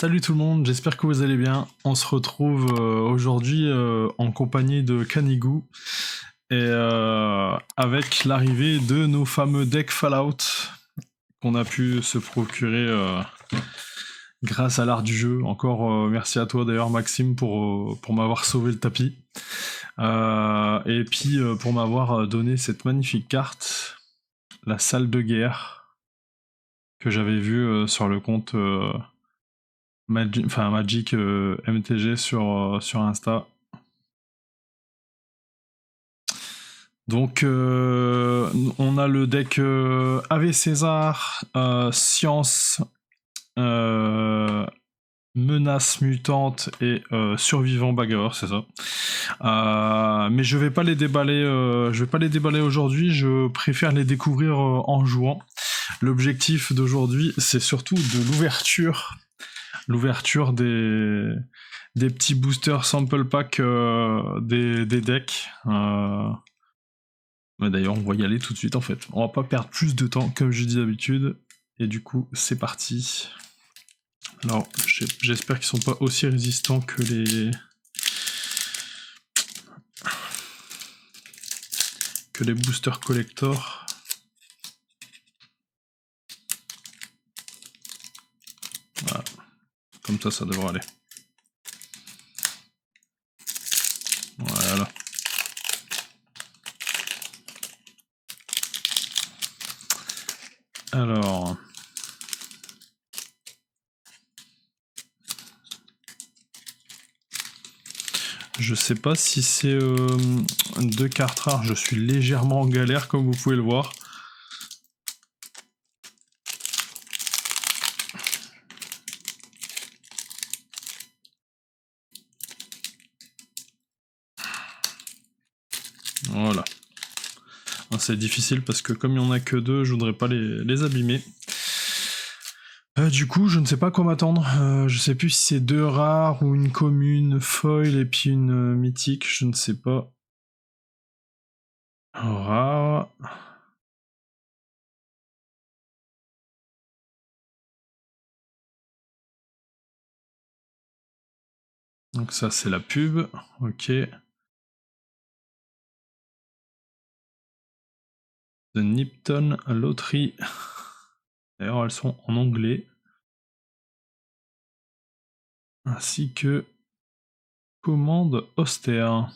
Salut tout le monde, j'espère que vous allez bien. On se retrouve aujourd'hui en compagnie de Kanigou et avec l'arrivée de nos fameux decks Fallout qu'on a pu se procurer grâce à l'art du jeu. Encore merci à toi d'ailleurs Maxime pour m'avoir sauvé le tapis. Et puis pour m'avoir donné cette magnifique carte, la salle de guerre, que j'avais vue sur le compte Magic MTG sur Insta. Donc on a le deck Ave César, Science, Menace Mutante et Survivant Bagarreur, c'est ça. Mais je vais pas les déballer, aujourd'hui. Je préfère les découvrir en jouant. L'objectif d'aujourd'hui, c'est surtout de l'ouverture des petits boosters sample pack des decks. D'ailleurs, on va y aller tout de suite en fait. On va pas perdre plus de temps comme je dis d'habitude. Et du coup, c'est parti. Alors, j'espère qu'ils sont pas aussi résistants que les boosters collector. Voilà. Comme ça devrait aller. Voilà. Alors... Je sais pas si c'est 2 cartes rares, je suis légèrement en galère comme vous pouvez le voir. Voilà. C'est difficile parce que comme il n'y en a que 2, je voudrais pas les abîmer. Du coup, je ne sais pas quoi m'attendre. Je sais plus si c'est 2 rares ou une commune foil et puis une mythique, je ne sais pas. Rare. Donc ça c'est la pub, ok. The Nipton Lottery. D'ailleurs elles sont en anglais. Ainsi que commande austère.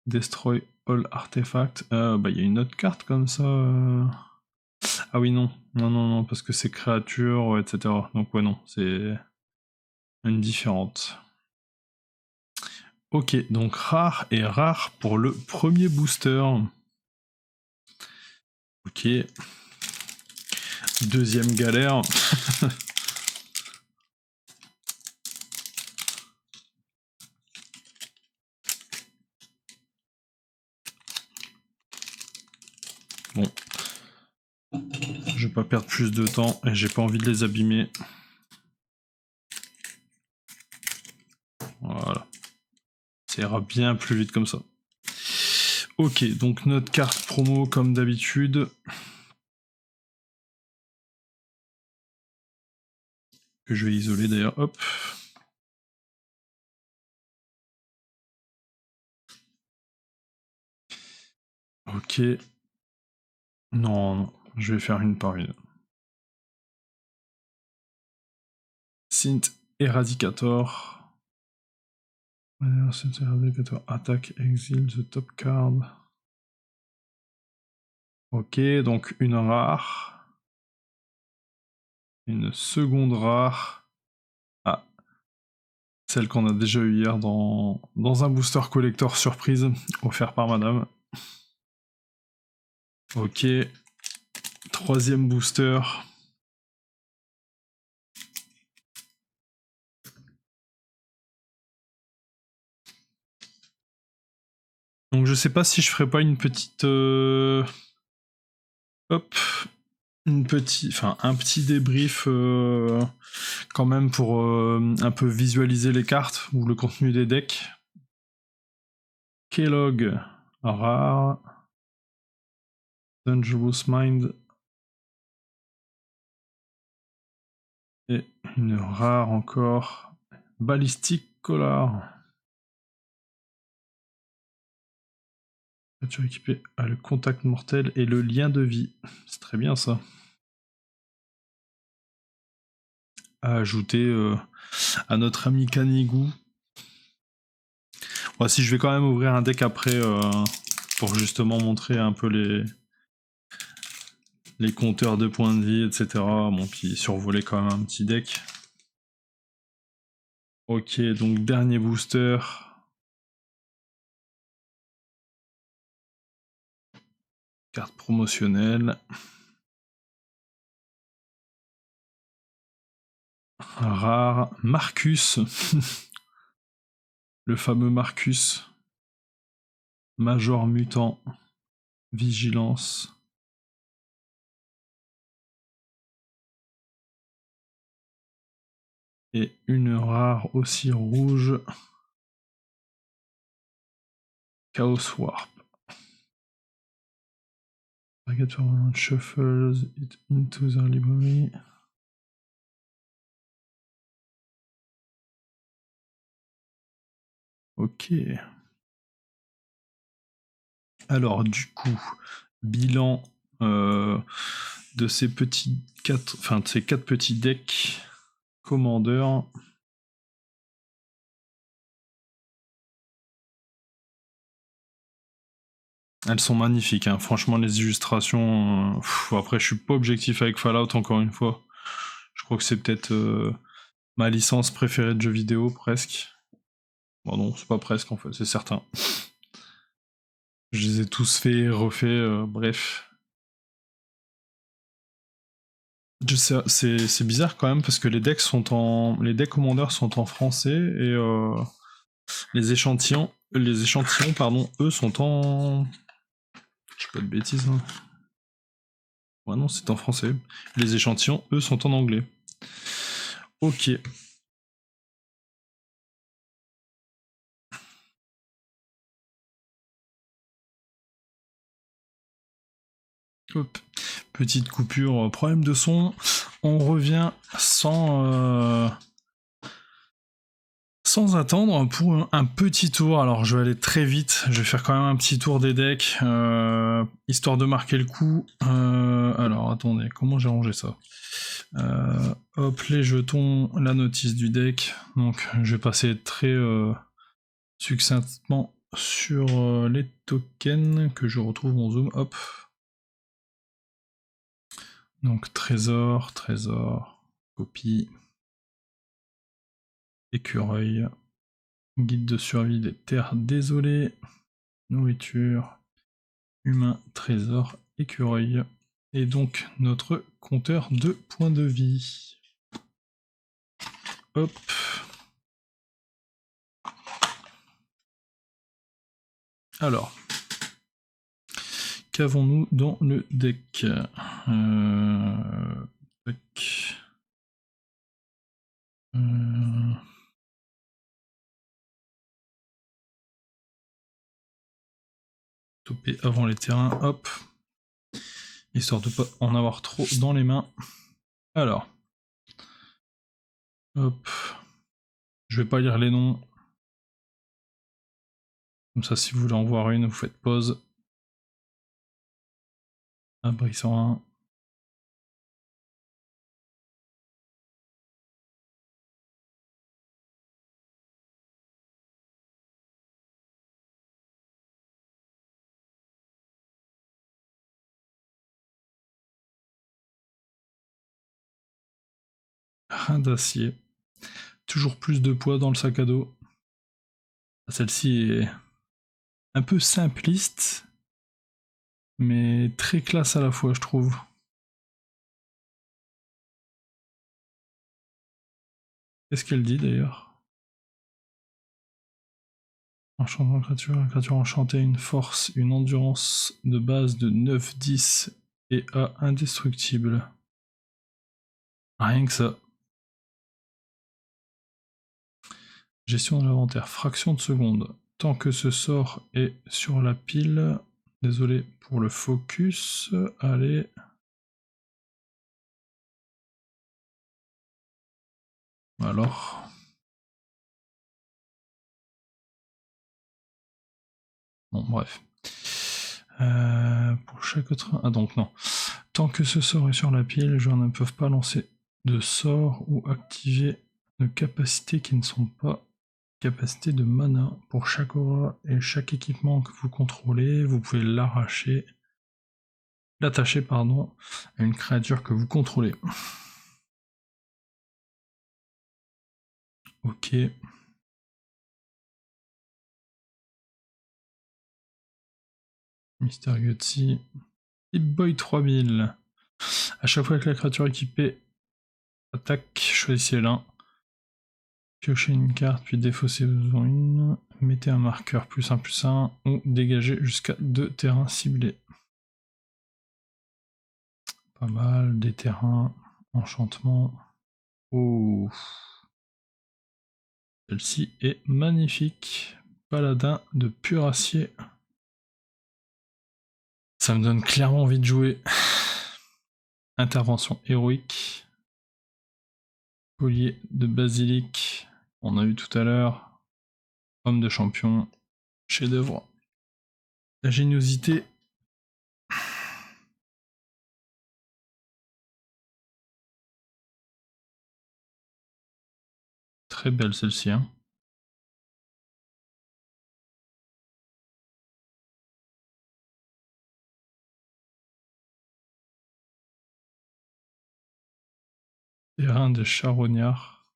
Destroy all artifacts. Bah il y a une autre carte comme ça. Ah oui non, parce que c'est créature, etc. Donc ouais non, c'est une différente. Ok, donc rare et rare pour le premier booster. Ok. Deuxième galère. Bon. Je vais pas perdre plus de temps et j'ai pas envie de les abîmer. Voilà. Ça ira bien plus vite comme ça. Ok, donc notre carte promo comme d'habitude. Que je vais isoler d'ailleurs, hop. Ok. Non, je vais faire une par une. Synth Eradicator. Synth Eradicator. Attaque, exile, the top card. Ok, donc une rare. Une seconde rare. Ah. Celle qu'on a déjà eu hier dans un booster collector surprise offert par madame. Ok. Troisième booster. Donc je sais pas si je ferais pas une petite... Hop. Un petit débrief quand même pour un peu visualiser les cartes ou le contenu des decks. Kellogg, rare. Dangerous Mind. une rare encore. Ballistic Collar. Créature équipée a le contact mortel et le lien de vie. C'est très bien ça. À ajouter à notre ami Kanigou. Ouais, si je vais quand même ouvrir un deck après pour justement montrer un peu les compteurs de points de vie, etc. Bon, puis survoler quand même un petit deck. Ok, donc dernier booster. Carte promotionnelle. Rare. Marcus. Le fameux Marcus. Major mutant. Vigilance. Et une rare aussi rouge. Chaos Warp. Target permanent shuffles it into the library. Ok. Alors du coup, bilan de ces quatre petits decks commandeurs. Elles sont magnifiques, hein. Franchement les illustrations. Après je suis pas objectif avec Fallout encore une fois. Je crois que c'est peut-être ma licence préférée de jeux vidéo presque. Bon non, c'est pas presque en fait, c'est certain. Je les ai tous faits, refaits, bref. C'est bizarre quand même parce que les decks commandeurs sont en français et les échantillons, pardon, eux sont en. Je dis pas de bêtises. Hein. Ouais non, c'est en français. Les échantillons, eux, sont en anglais. Ok. Hop. Petite coupure, problème de son. On revient sans attendre pour un petit tour. Alors je vais aller très vite, je vais faire quand même un petit tour des decks, histoire de marquer le coup. Alors attendez, comment j'ai rangé ça hop, les jetons, la notice du deck. Donc je vais passer très succinctement sur les tokens que je retrouve en zoom. Hop. Donc trésor, copie, écureuil, guide de survie des terres désolées, nourriture, humain, trésor, écureuil. Et donc notre compteur de points de vie. Hop. Alors, qu'avons-nous dans le deck Topper avant les terrains, hop. Histoire de pas en avoir trop dans les mains. Alors. Hop. Je vais pas lire les noms. Comme ça, si vous voulez en voir une, vous faites pause. Abri 101. Rein d'acier. Toujours plus de poids dans le sac à dos. Celle-ci est un peu simpliste, mais très classe à la fois, je trouve. Qu'est-ce qu'elle dit d'ailleurs? Enchantement créature enchantée, une force, une endurance de base de 9-10 et A indestructible. Rien que ça. Gestion de l'inventaire, fraction de seconde. Tant que ce sort est sur la pile. Désolé pour le focus. Allez. Alors. Bon, bref. Pour chaque autre... Ah donc non. Tant que ce sort est sur la pile, les joueurs ne peuvent pas lancer de sort ou activer de capacités qui ne sont pas capacités de mana. Pour chaque aura et chaque équipement que vous contrôlez, vous pouvez l'attacher pardon, à une créature que vous contrôlez. Ok. Mister Gutsy. Hit-Boy 3000. À chaque fois que la créature équipée attaque, choisissez l'un. Piochez une carte, puis défaussez besoin une. Mettez un marqueur +1/+1 ou dégagez jusqu'à 2 terrains ciblés. Pas mal, des terrains, enchantement. Oh. Celle-ci est magnifique. Paladin de pur acier. Ça me donne clairement envie de jouer. Intervention héroïque. Collier de basilic. On a eu tout à l'heure. Homme de champion. Chef-d'œuvre. Ingéniosité. Très belle celle-ci. Hein. Terrain de charognard.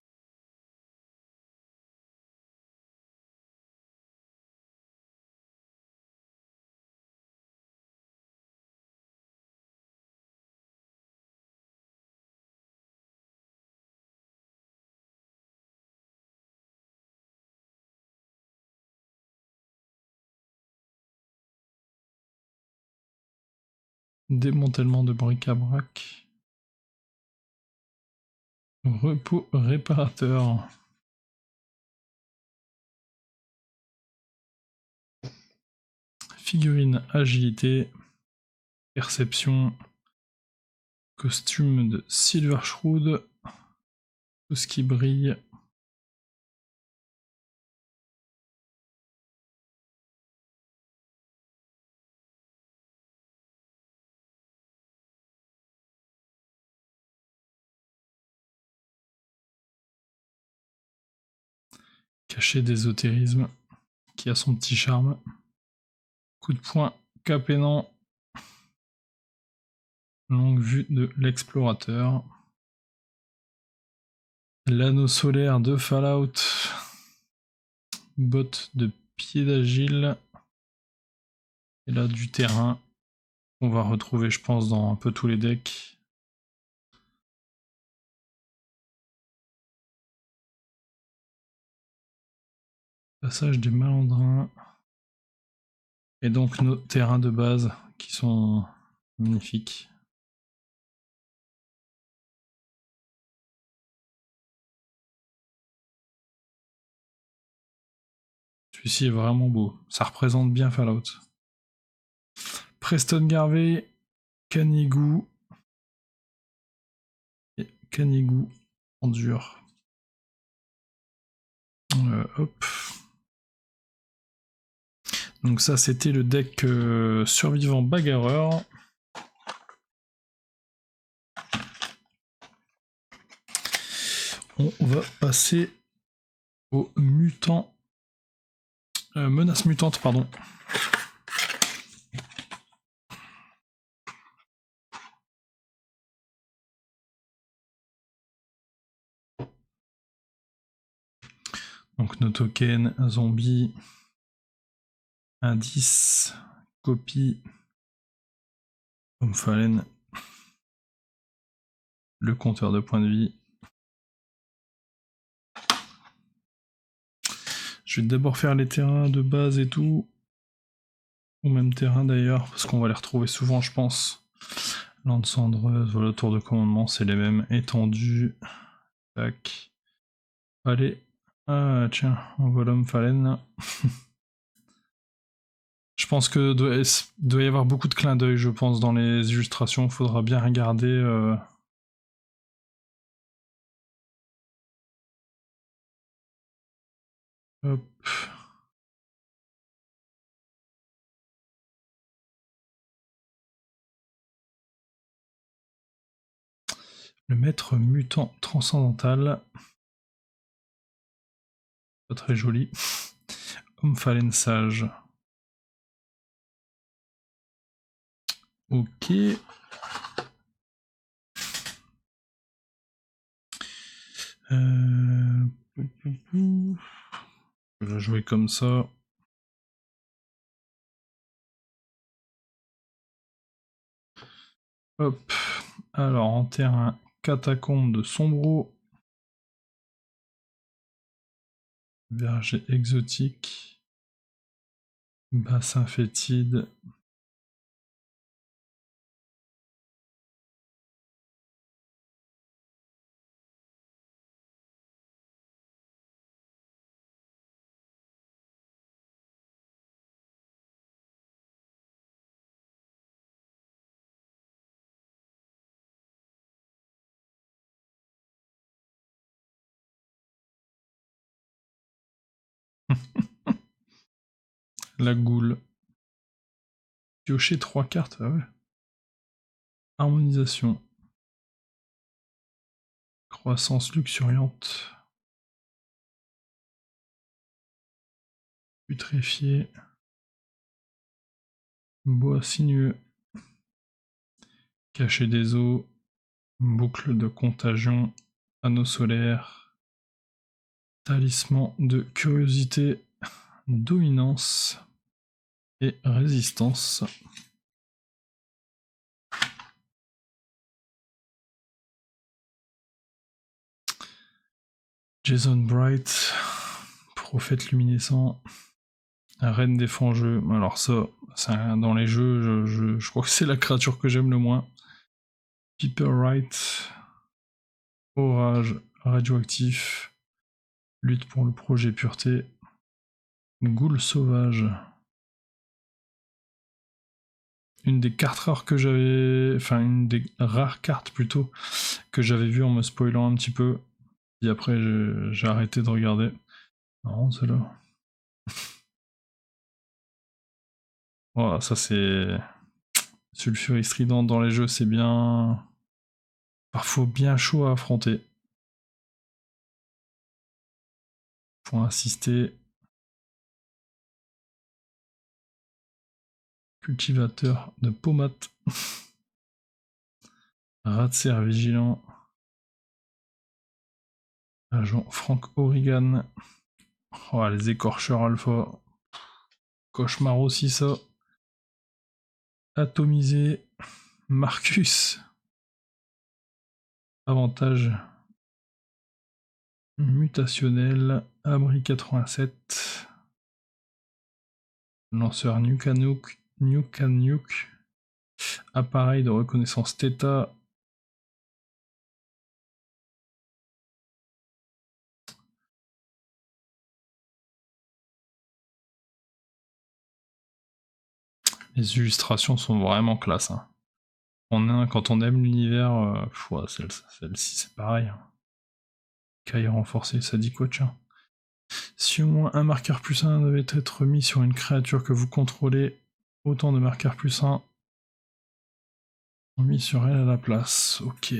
Démantèlement de bric-à-brac. Repos réparateur. Figurine agilité. Perception. Costume de Silver Shroud. Tout ce qui brille. Caché d'ésotérisme. Qui a son petit charme. Coup de poing capénant. Longue vue de l'explorateur. L'anneau solaire de Fallout. Botte de pied d'agile. Et là du terrain. On va retrouver je pense dans un peu tous les decks. Passage des malandrins. Et donc nos terrains de base qui sont magnifiques. Celui-ci est vraiment beau. Ça représente bien Fallout. Preston Garvey, Canigou. Et Canigou en dur. Hop. Donc ça c'était le deck survivant bagarreur. On va passer aux mutants. Menace mutante, pardon. Donc nos tokens, zombie, indice, copie, Omphalen, le compteur de points de vie. Je vais d'abord faire les terrains de base et tout. Ou même terrain d'ailleurs, parce qu'on va les retrouver souvent je pense. Lande cendreuse, voilà, tour de commandement, c'est les mêmes. Étendu. Tac. Allez. Ah tiens, on voit l'Omphalen. Je pense que doit y avoir beaucoup de clins d'œil, je pense, dans les illustrations. Il faudra bien regarder. Hop. Le maître mutant transcendantal. Pas très joli. Omphalen sage. Ok. Je vais jouer comme ça. Hop. Alors en terrain, catacombe de Sombreau. Verger exotique. Bassin fétide. La goule. Piocher 3 cartes, ah ouais. Harmonisation. Croissance luxuriante. Putréfié. Bois sinueux. Cacher des eaux. Boucle de contagion. Anneau solaire. Talisman de curiosité. Dominance. Et résistance. Jason Bright. Prophète luminescent. Reine des fangeux. Alors ça, dans les jeux, je crois que c'est la créature que j'aime le moins. Piper Wright. Orage radioactif. Lutte pour le projet pureté. Goule sauvage. Une des cartes rares que j'avais... Enfin, une des rares cartes plutôt que j'avais vu en me spoilant un petit peu. Et après, j'ai arrêté de regarder. Non, celle-là. Voilà, ça c'est... Sulfurie strident dans les jeux, c'est bien... Parfois bien chaud à affronter. Faut insister. Cultivateur de pommate. Ratser vigilant. Agent Frank Origan. Oh, les écorcheurs alpha. Cauchemar aussi ça. Atomisé. Marcus. Avantage mutationnel. Abri 87. Lanceur Nuke. Appareil de reconnaissance Theta. Les illustrations sont vraiment classe. Hein. Quand on aime l'univers, celle-ci c'est pareil. Hein. Caille renforcé, ça dit quoi, tiens. Si au moins un marqueur +1 devait être mis sur une créature que vous contrôlez, autant de marqueurs +1 sont mis sur elle à la place. Ok.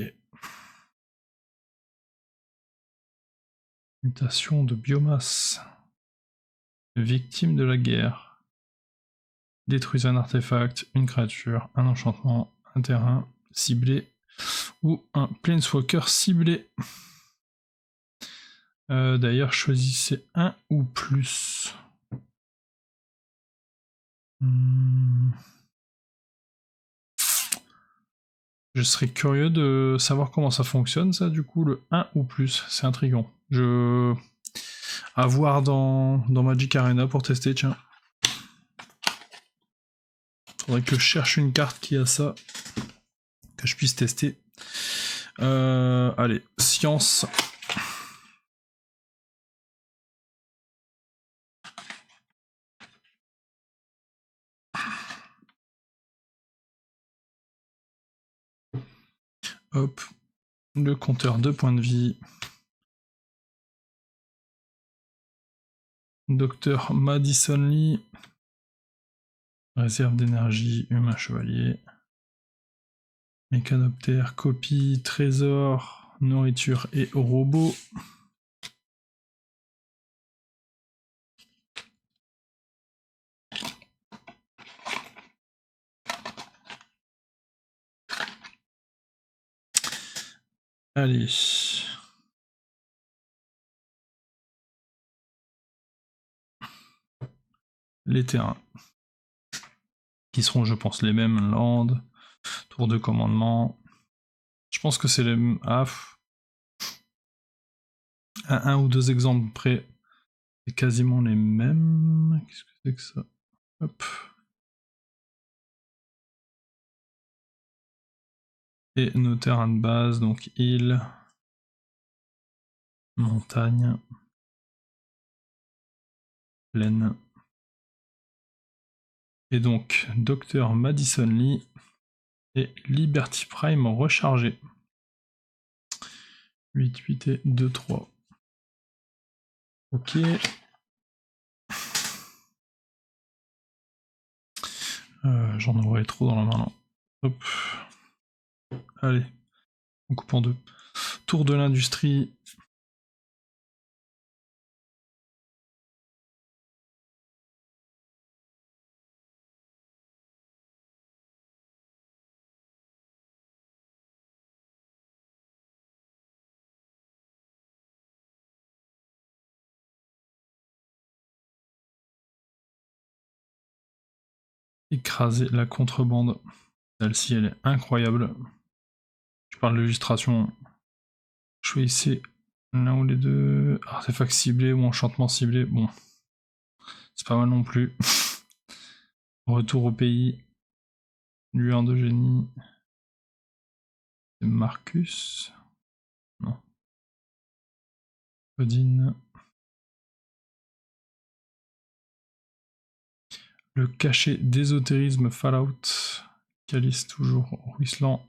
Mutation de biomasse. Victime de la guerre. Détruisez un artefact, une créature, un enchantement, un terrain ciblé ou un planeswalker ciblé. D'ailleurs, choisissez un ou plus. Je serais curieux de savoir comment ça fonctionne, ça, du coup, le 1 ou plus. C'est intriguant. À voir dans Magic Arena pour tester, tiens. Faudrait que je cherche une carte qui a ça, que je puisse tester. Allez, science. Hop, le compteur 2 points de vie. Docteur Madison Lee. Réserve d'énergie, humain chevalier. Mécanoptère, copie, trésor, nourriture et robot. Allez. Les terrains. Qui seront, je pense, les mêmes. Land, tour de commandement. Je pense que c'est les mêmes. Ah, à un ou deux exemples près. C'est quasiment les mêmes. Qu'est-ce que c'est que ça? Hop. Et nos terrains de base, donc île, montagne, plaine. Et donc, Docteur Madison Lee et Liberty Prime rechargé. 8, 8 et 2, 3. Ok. J'en aurais trop dans la main là. Hop. Allez. On coupe en deux. Tour de l'industrie. Écraser la contrebande. Celle-ci, elle est incroyable. Je parle de l'illustration. Choisissez l'un ou les deux. Artefact ciblé ou enchantement ciblé. Bon. C'est pas mal non plus. Retour au pays. Lueur de génie. Marcus. Non. Odin. Le cachet d'ésotérisme Fallout. Calice toujours ruisselant.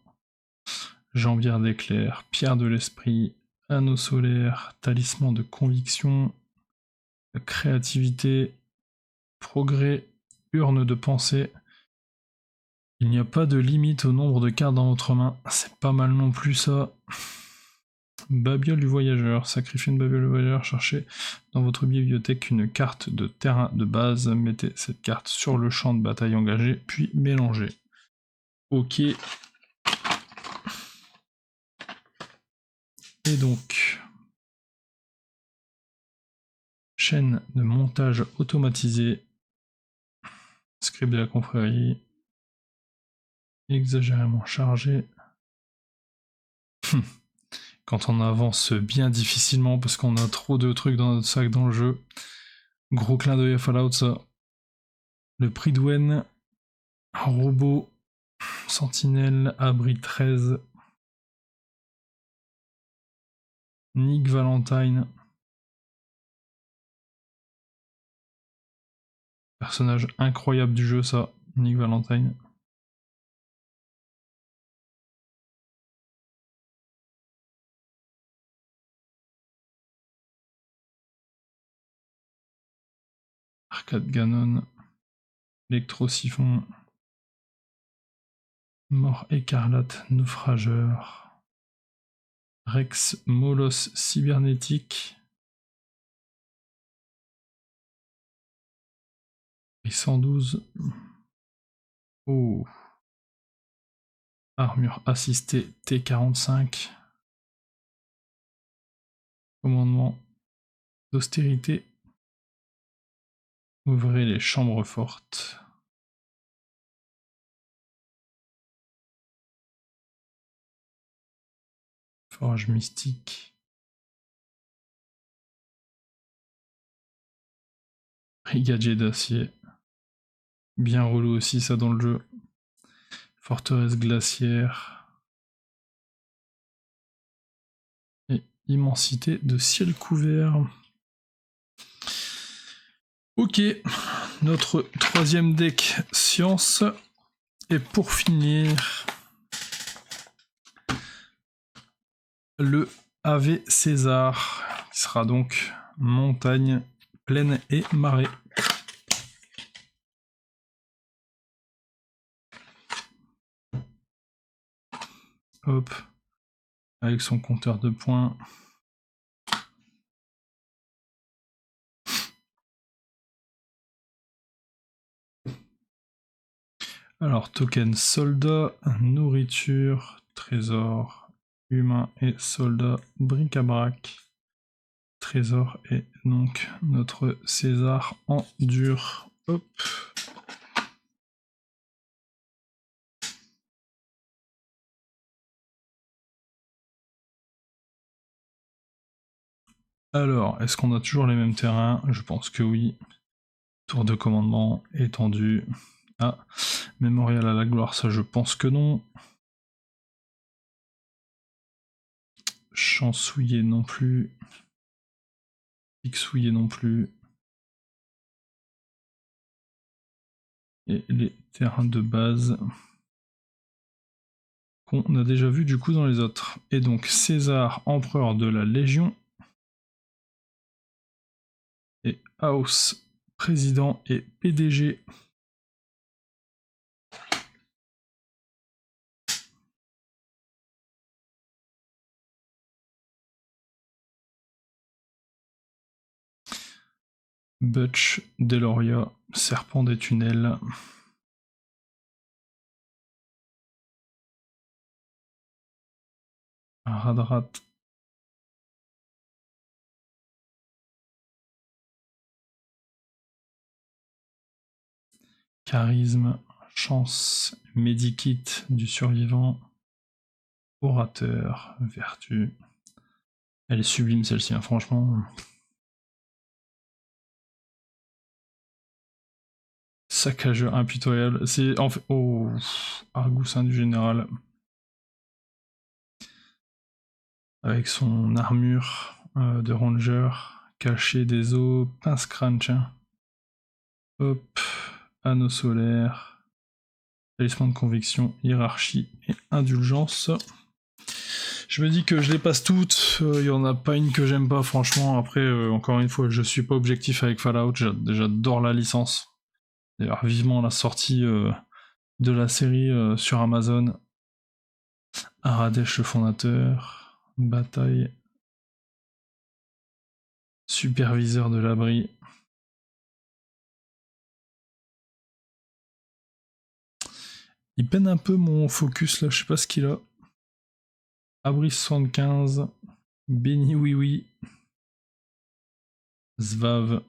Jambière d'éclair. Pierre de l'esprit. Anneau solaire. Talisman de conviction. Créativité. Progrès. Urne de pensée. Il n'y a pas de limite au nombre de cartes dans votre main. C'est pas mal non plus ça. Babiole du voyageur. Sacrifiez une babiole du voyageur. Cherchez dans votre bibliothèque une carte de terrain de base. Mettez cette carte sur le champ de bataille engagé, puis mélangez. Ok. Et donc, chaîne de montage automatisée. Script de la confrérie. Exagérément chargé. Quand on avance bien difficilement parce qu'on a trop de trucs dans notre sac dans le jeu. Gros clin d'œil à Fallout ça. Le prix de Wen. Robot. Sentinelle. Abri 13. Nick Valentine. Personnage incroyable du jeu ça. Nick Valentine. Arcade Ganon. Électro-siphon. Mort écarlate naufrageur. Rex Molos cybernétique. Et 112. Oh. Armure assistée T45. Commandement d'austérité. Ouvrez les chambres fortes. Forge mystique. Brigadier d'acier. Bien relou aussi ça dans le jeu. Forteresse glaciaire. Et immensité de ciel couvert. Ok, notre troisième deck science. Et pour finir, le AV César, qui sera donc montagne, plaine et marais. Hop, avec son compteur de points. Alors, token soldat, nourriture, trésor, humain et soldat, bric-à-brac, trésor et donc notre César en dur. Hop. Alors, est-ce qu'on a toujours les mêmes terrains? Je pense que oui. Tour de commandement, étendu. Ah, mémorial à la gloire, ça je pense que non. Chansouillé non plus. Pixouillé non plus. Et les terrains de base qu'on a déjà vu du coup dans les autres. Et donc César, empereur de la Légion. Et House, président et PDG. Butch, Deloria, serpent des tunnels. Radrat. Charisme, chance, medikit du survivant. Orateur, vertu. Elle est sublime celle-ci, hein, franchement. Saccageur impitoyable. C'est en fait. Oh, Argoussin du général. Avec son armure de ranger, caché des eaux, pince crunch. Hop, anneau solaire, talisman de conviction, hiérarchie et indulgence. Je me dis que je les passe toutes, il y en a pas une que j'aime pas franchement. Après, encore une fois, je suis pas objectif avec Fallout, j'adore la licence. D'ailleurs, vivement la sortie de la série sur Amazon. Aradesh le fondateur, bataille, superviseur de l'abri. Il peine un peu mon focus là, je sais pas ce qu'il a. Abri 75, Béni Oui Oui, Zvav.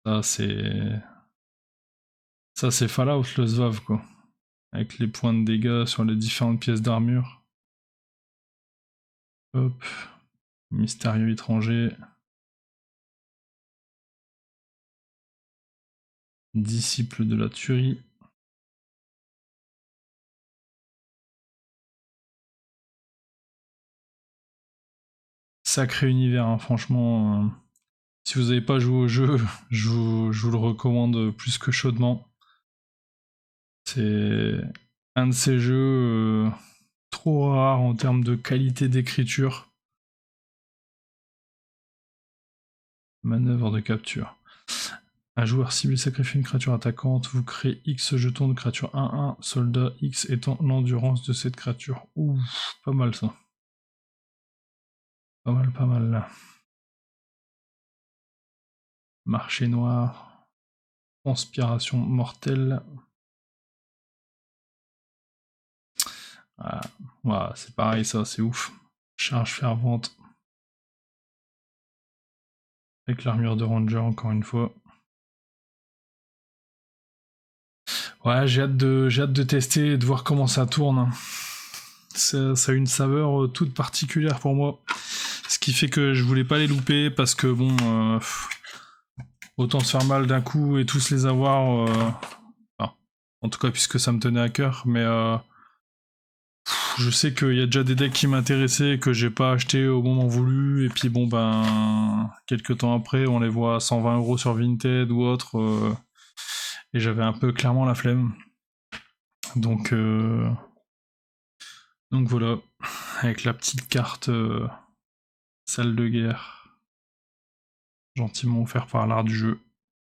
Ça c'est Fallout le Zvav quoi. Avec les points de dégâts sur les différentes pièces d'armure. Hop. Mystérieux étranger. Disciple de la tuerie. Sacré univers, hein, franchement. Si vous n'avez pas joué au jeu, je vous le recommande plus que chaudement. C'est un de ces jeux trop rares en termes de qualité d'écriture. Manœuvre de capture. Un joueur cible sacrifie une créature attaquante, vous créez X jetons de créature 1-1, soldat X étant l'endurance de cette créature. Ouh, pas mal ça. Pas mal, pas mal là. Marché noir. Conspiration mortelle. Ah, voilà, c'est pareil ça, c'est ouf. Charge fervente. Avec l'armure de ranger encore une fois. Ouais, j'ai hâte de tester et de voir comment ça tourne. Ça a une saveur toute particulière pour moi. Ce qui fait que je voulais pas les louper parce que bon, autant se faire mal d'un coup et tous les avoir. Enfin, en tout cas, puisque ça me tenait à cœur, mais je sais qu'il y a déjà des decks qui m'intéressaient que j'ai pas acheté au moment voulu, et puis bon, ben, quelques temps après, on les voit à 120 € sur Vinted ou autre, et j'avais un peu clairement la flemme. Donc voilà, avec la petite carte salle de guerre. gentiment offert par l'art du jeu,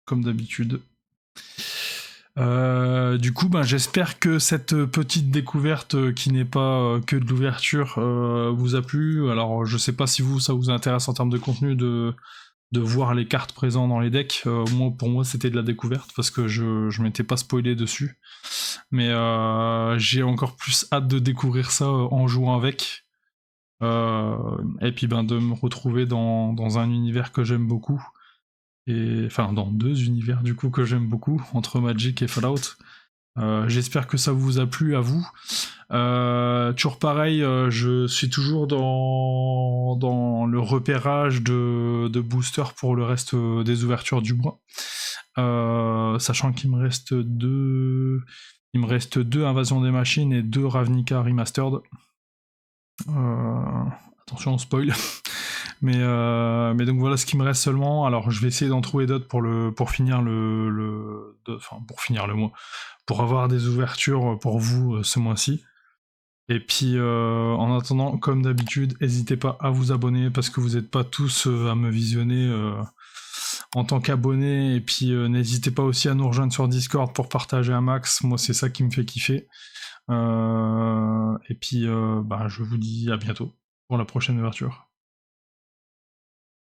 comme d'habitude. Du coup, j'espère que cette petite découverte qui n'est pas que de l'ouverture vous a plu. Alors, je sais pas si ça vous intéresse en termes de contenu de voir les cartes présentes dans les decks. Pour moi, c'était de la découverte parce que je m'étais pas spoilé dessus. Mais j'ai encore plus hâte de découvrir ça en jouant avec. Et puis de me retrouver dans un univers que j'aime beaucoup. Enfin, dans 2 univers du coup que j'aime beaucoup, entre Magic et Fallout. J'espère que ça vous a plu à vous. Toujours pareil, je suis toujours dans le repérage de boosters pour le reste des ouvertures du mois. Sachant qu'il me reste 2 Invasion des Machines et 2 Ravnica Remastered. Attention, on spoil. mais donc voilà ce qui me reste seulement. Alors je vais essayer d'en trouver d'autres pour finir pour finir le mois, pour avoir des ouvertures pour vous ce mois-ci. Et puis en attendant, comme d'habitude, n'hésitez pas à vous abonner parce que vous n'êtes pas tous à me visionner en tant qu'abonné. Et puis n'hésitez pas aussi à nous rejoindre sur Discord pour partager un max. Moi, c'est ça qui me fait kiffer. Et puis je vous dis à bientôt pour la prochaine ouverture.